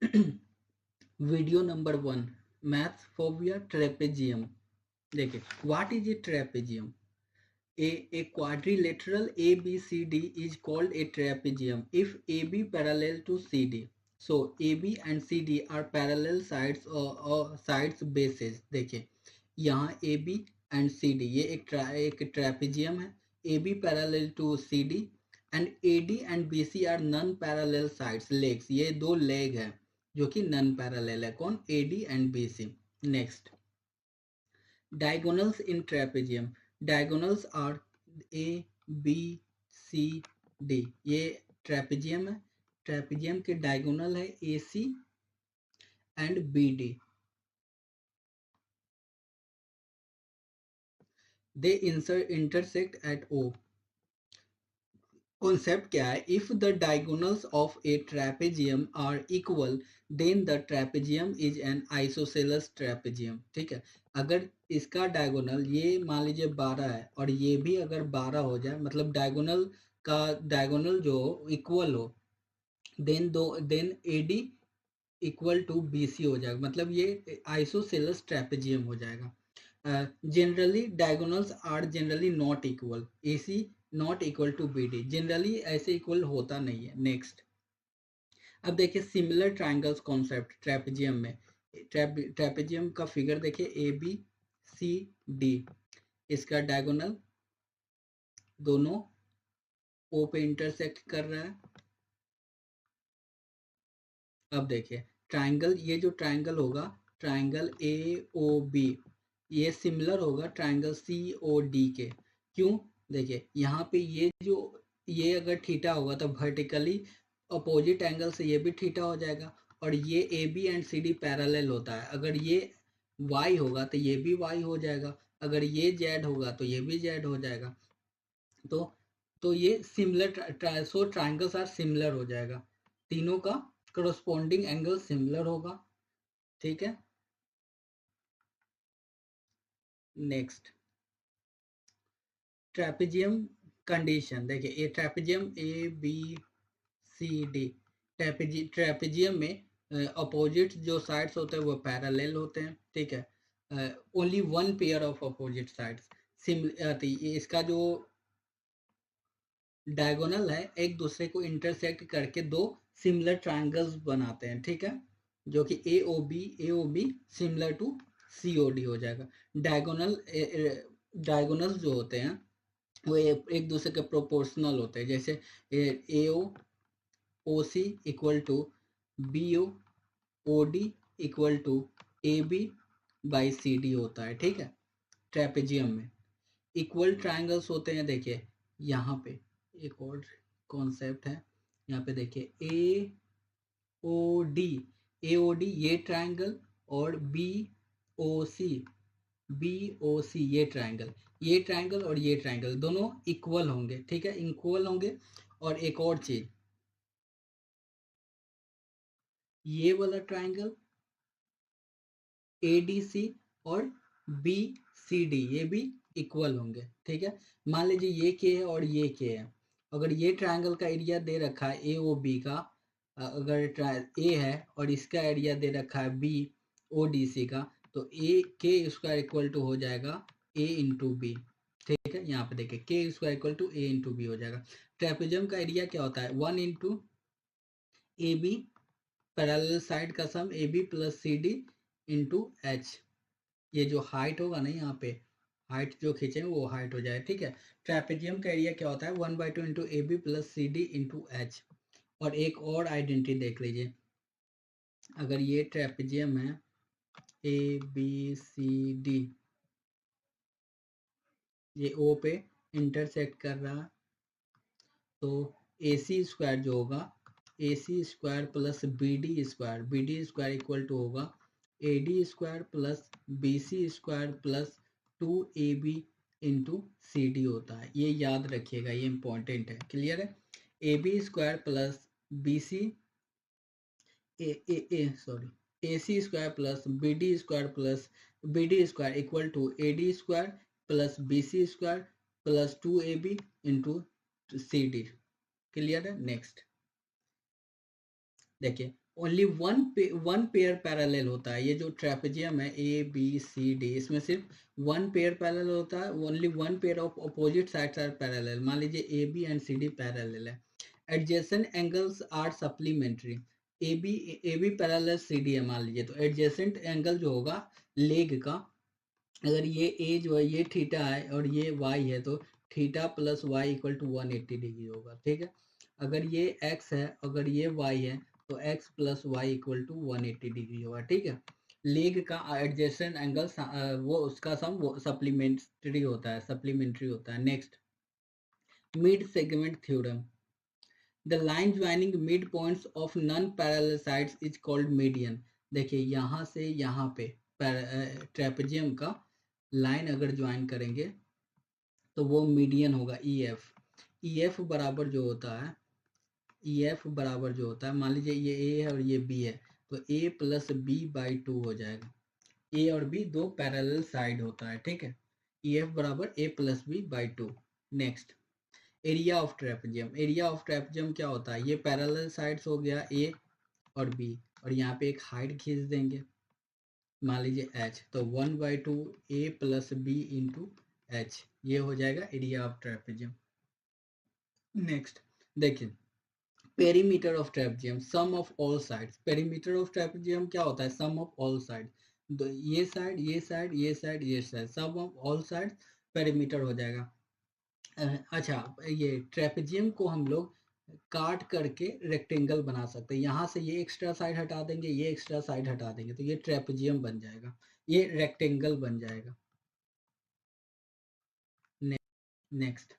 Video number 1, math phobia trapezium. देखिए, what is a trapezium? A quadrilateral ABCD is called a trapezium if AB parallel to CD. So AB and CD are parallel sides or sides bases. देखिए, यहाँ AB and CD ये एक trapezium है। AB parallel to CD and AD and BC are non parallel sides legs। ये दो leg है जो कि नन पैरेलल है। कौन? AD and BC। Next, diagonals in trapezium. Diagonals are A, B, C, D। ये ट्रेपेजियम है। ट्रेपेजियम के डायगोनल है AC and BD। They intersect at O। Concept क्या है? If the diagonals of a trapezium are equal then the trapezium is an isosceles trapezium. ठीक है, अगर इसका डायगोनल ये मान लीजिए 12 है और ये भी अगर 12 हो जाए, मतलब डायगोनल का डायगोनल जो इक्वल हो, then AD equal to BC हो जाएगा, मतलब ये आइसोसेलेस ट्रेपेजियम हो जाएगा। Generally diagonals are generally not equal. AC not equal to BD, generally ऐसे इक्वल होता नहीं है। नेक्स्ट, अब देखिए सिमिलर ट्राइंगल्स कॉन्सेप्ट ट्रेपेजियम में। ट्रेपेजियम का फिगर देखिए ABCD, इसका डायगोनल दोनों O पे इंटरसेक्ट कर रहा है। अब देखिए ट्राइंगल, ये जो ट्राइंगल होगा ट्राइंगल AOB, ये सिमिलर होगा ट्राइंगल COD के। क्यों? देखिए यहाँ पे ये अगर थीटा होगा तो वर्टिकली अपोजिट एंगल से ये भी थीटा हो जाएगा, और ये AB एंड CD पैरेलल होता है। अगर ये Y होगा तो ये भी Y हो जाएगा, अगर ये Z होगा तो ये भी Z हो जाएगा। तो ये similar, so triangles are similar हो जाएगा, तीनों का करस्पॉन्डिंग एंगल सिमिलर होगा। ठीक है, नेक्स्ट, ट्रेपेजियम कंडीशन। देखिए ये ट्रेपेजियम ABCD, ट्रेपेजियम में अपोजिट जो साइड्स होते हैं वो पैरेलल होते हैं। ठीक है, only one pair of opposite sides इसका जो डायगोनल है एक दूसरे को इंटरसेक्ट करके दो सिमिलर ट्रायंगल्स बनाते हैं। ठीक है, जो कि AOB सिमिलर टू COD हो जाएगा। डायगोनल्स जो होते हैं वो एक दूसरे के प्रोपोर्शनल होते हैं, जैसे AOC equal to BOD equal to AB by CD होता है। ठीक है, ट्रेपेजियम में इक्वल ट्रायंगल्स होते हैं। देखिए यहाँ पे एक और कॉन्सेप्ट है, यहाँ पे देखिए AOD ये ट्रायंगल और BOC ये ट्रायंगल और ये ट्रायंगल दोनों इक्वल होंगे। ठीक है, इक्वल होंगे। और एक और चीज, ये वाला ट्रायंगल ADC और BCD ये भी इक्वल होंगे। ठीक है, मान लीजिए ये के है और ये के है। अगर ये ट्रायंगल का एरिया दे रखा है AOB का, अगर A है और इसका एरिया दे रखा है BODC का, तो A के स्क्वायर इक्वल टू हो जाएगा A इंटू बी। ठीक है, यहाँ पे देखिए K square equal to A into B हो जाएगा। ट्रेपेजियम का एरिया क्या होता है? 1 इंटू AB पैरेलल साइड का सम AB plus CD into H। ये जो हाइट होगा ना, यहाँ पे हाइट जो खींचेंगे वो हाइट हो जाए। ठीक है, ट्रेपेजियम का एरिया क्या होता है? 1/2 into AB plus CD into H। और एक और आइडेंटिटी देख लीजिए, अगर ये ट्रेपेजियम है ABCD, ये O पे इंटरसेक्ट कर रहा, तो AC स्क्वायर जो होगा AC square plus BD square equal to होगा AD square plus BC square plus 2AB into CD होता है। ये याद रखिएगा, ये इंपॉर्टेंट है। क्लियर है? AB square plus BC sorry AC square plus BD square equal to AD square plus BC square plus 2AB into CD। Clear है? Next देखिए, ओनली वन पेयर पैरेलल होता है। ये जो ट्रेपेजियम है ए बी सी डी, इसमें सिर्फ one pair parallel होता है। Only one pair of opposite sides are parallel. मान लीजिए A B and C D parallel है। Adjacent angles are supplementary. A B parallel C D है मान लीजिए, तो एडजेसेंट एंगल जो होगा लेग का, अगर ये ए जो है ये थीटा है और ये वाई है, तो theta plus Y equal to 180 degree होगा। ठीक है, अगर ये एक्स है अगर ये वाई है तो X plus Y equal to 180 degree होगा। ठीक है, लेग का एडजेसेंट एंगल वो उसका सम वो सप्लीमेंट्री होता है, सप्लीमेंट्री होता है। Next, mid segment theorem. The line joining mid points of non parallel sides is called median. देखिए यहाँ से यहाँ पे ट्रेपेजियम का लाइन अगर ज्वाइन करेंगे तो वो मीडियन होगा ई एफ। ई एफ बराबर जो होता है, ई एफ बराबर जो होता है, मान लीजिए ये ए है और ये बी है, तो ए प्लस बी बाई टू हो जाएगा। ए और बी दो पैरेलल साइड होता है। ठीक है, ई एफ बराबर A plus B by two. Next, area of trapezium. Area of trapezium क्या होता है, ये पैरेलल साइड्स हो गया ए और बी, और यहाँ पे एक हाइट खींच देंगे मान लीजिए h, तो 1/2 a plus B into H, ये हो जाएगा एरिया ऑफ ट्रेपेजियम। नेक्स्ट देखिए, perimeter of trapezium, sum of all sides. Perimeter of trapezium क्या होता है, सम ऑफ ऑल साइड। ये साइड ये साइड ये साइड ये side, sum of all side perimeter हो जाएगा। अच्छा, ये ट्रेपेजियम को हम लोग काट करके रेक्टेंगल बना सकते हैं। यहाँ से ये एक्स्ट्रा साइड हटा देंगे, ये एक्स्ट्रा साइड हटा देंगे, तो ये ट्रेपेजियम बन जाएगा, ये रेक्टेंगल बन जाएगा। नेक्स्ट,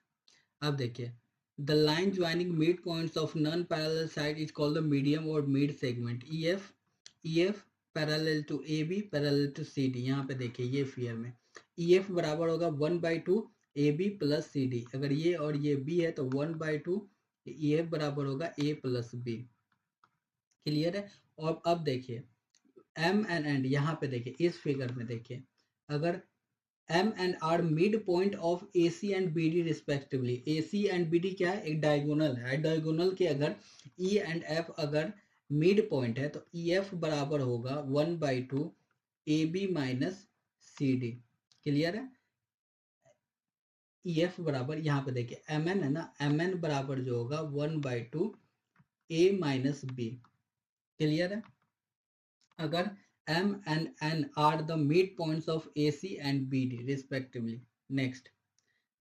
अब देखिए, the line joining mid points of non parallel side is called the median और mid segment. E F parallel to A B parallel to C D. यहाँ पे देखिए ये फिगर में ई एफ बराबर होगा 1/2 A B plus C D. अगर ये और ये बी है तो 1/2 ई एफ बराबर होगा ए प्लस बी। क्लियर है। और अब देखिए एम एंड यहाँ पे देखिए इस फिगर में देखिए, अगर M and R mid point of AC and BD respectively। AC and BD क्या है, एक डायगोनल है। डायगोनल के अगर E and F अगर मिड पॉइंट है तो EF बराबर होगा 1/2 AB माइनस CD। क्लियर है। EF बराबर यहाँ पे देखिए MN है ना, MN बराबर जो होगा 1/2 A माइनस B। क्लियर है। अगर M and N are the midpoints of AC and BD respectively। Next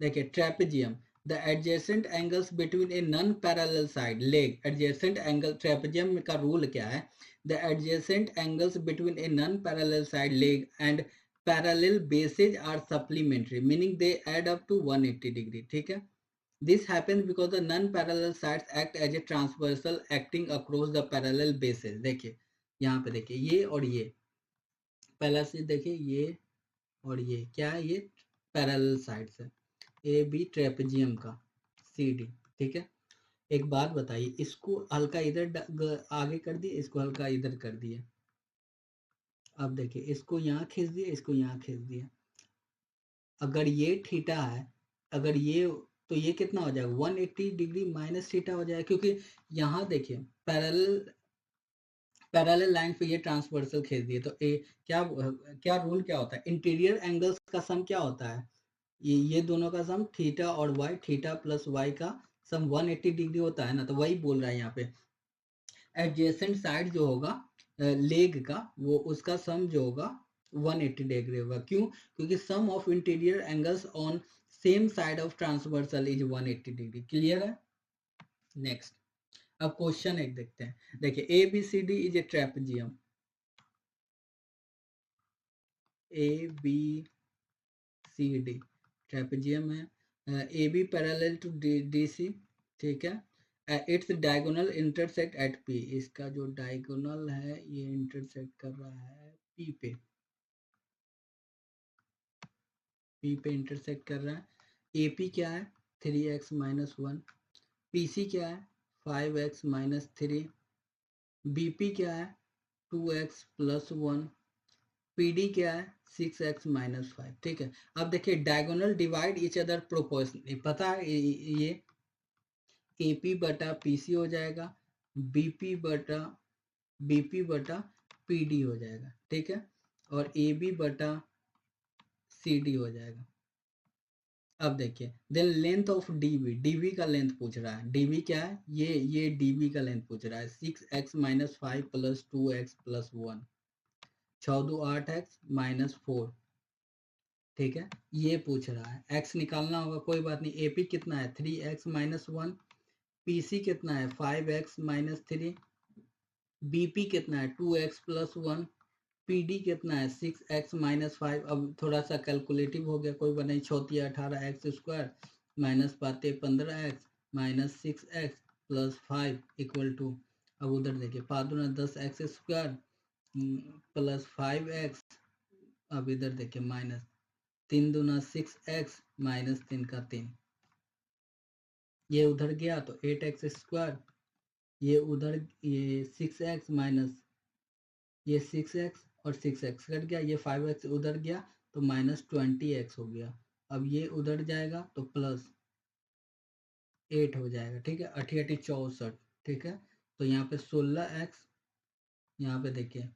देखिए, trapezium, the adjacent angles between a non parallel side leg. Adjacent angle, trapezium का rule क्या है, the adjacent angles between a non parallel side leg and parallel bases are supplementary, meaning they add up to 180 degree. ठीक है, this happens because the non parallel sides act as a transversal acting across the parallel bases. देखिए यहाँ पे देखिए ये और ये, पहला से देखिए ये और ये क्या है, ये पैरेलल साइड्स है, ए बी ट्रेपेजियम का, सी डी। ठीक है, एक बात बताइए, इसको हल्का इधर आगे कर दिए, इसको हल्का इधर कर दिए। अब देखिए इसको यहाँ खींच दिए, इसको यहाँ खींच दिया। अगर ये थीटा है, अगर ये, तो ये कितना हो जाएगा 180 डिग्री माइनस थीटा हो जाएगा, क्योंकि यहाँ देखिए पैरेलल लाइन पे ये ट्रांसवर्सल खींच दिए, तो क्या क्या रूल क्या होता है, इंटीरियर एंगल्स का सम क्या होता है, ये दोनों का सम थीटा और वाई, थीटा प्लस वाई का सम 180 डिग्री होता है ना। तो वही बोल रहा है यहाँ पे, एडजेसेंट साइड जो होगा लेग का, वो उसका सम जो होगा 180 डिग्री होगा। क्यों, क्योंकि sum of interior angles on same side of transversal is 180 degree. Clear है। नेक्स्ट, अब क्वेश्चन एक देखते हैं। देखिए A B C D is a trapezium, A B C D trapezium है। A B parallel to D C. ठीक है, it's diagonal intersect at P. इसका जो डायगोनल है ये इंटरसेक्ट कर रहा है पी पे, पी पे इंटरसेक्ट कर रहा है। ए पी क्या है 3x माइनस 1, पी सी क्या है 5x माइनस 3, बी पी क्या है 2x प्लस 1, पी डी क्या है 6x माइनस 5। ठीक है, अब देखिए diagonal divide each other proportionally, पता है ये ए पी बटा पी सी हो जाएगा, बी पी बटा बीपी बटा पीडी हो जाएगा, ठीक है, और AB बटा CD हो जाएगा। अब देखिए देन लेंथ ऑफ डीबी का लेंथ पूछ रहा है, डीबी क्या है, ये डीबी का लेंथ पूछ रहा है, 6x-5 plus 2x plus 1, 6×2 8x-4, ठीक है, ये पूछ रहा है, x निकालना होगा, कोई बात नहीं, एपी कितना है 3x-1, पीसी कितना है 5x-3, बीपी कितना है 2x प्लस 1, पीडी कितना है 6x-5, अब थोड़ा सा कैलकुलेटिव हो गया, कोई बात नहीं, 18x² माइनस पाते 15x minus 6x plus 5 equal to, अब उधर देखिए 5×2 10x² प्लस 5x, अब इधर देखिए माइनस 3×2 6x माइनस 3×3, ये उधर गया तो 8x², ये उधर ये 6x माइनस ये 6x और 6x कट गया, ये 5x उधर गया तो माइनस 20x हो गया, अब ये उधर जाएगा तो प्लस 8 हो जाएगा, ठीक है, 8×8 = 64, ठीक है, तो यहाँ पे 16x, यहाँ पे देखिए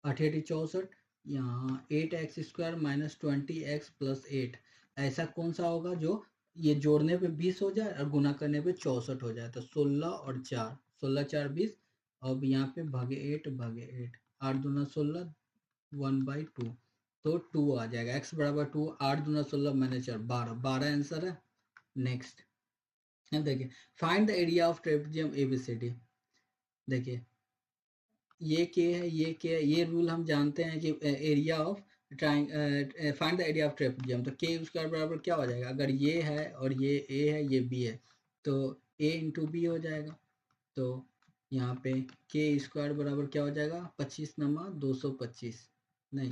8×8 = 64, यहाँ 8x² माइनस 20x प्लस 8, ऐसा कौन सा होगा जो ये जोड़ने पे 20 हो जाए और गुना करने पे 64 हो जाए, तो 16 और 4, 16×4 = 20, अब यहाँ पे भागे 8 भागे 8, 8×2 = 16, 1/2, तो 2 आ जाएगा, x बराबर 2, 8×2 = 16 माइनस 4 12, 12 आंसर है। नेक्स्ट देखिए find the area of trapezium ABCD, देखिए ये के है, ये के है, ये रूल हम जानते हैं कि area of find the area of trapezium, तो के स्क्वायर बराबर क्या हो जाएगा, अगर ये है और ये ए है ये बी है तो a इंटू बी हो जाएगा, तो यहाँ पे के स्क्वायर बराबर क्या हो जाएगा 25×225, नहीं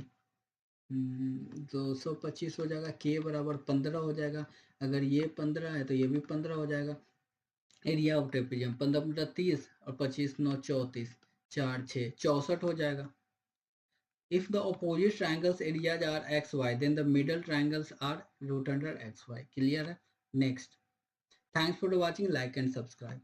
225 हो जाएगा, के बराबर 15 हो जाएगा, अगर ये 15 है तो ये भी 15 हो जाएगा, एरिया ऑफ ट्रेपेजियम 15×30 और 25×9 34, 4 6 64 हो जाएगा। If the opposite triangles areas are xy, then the middle triangles are √xy. Clear है? Next. Thanks for watching. Like and subscribe.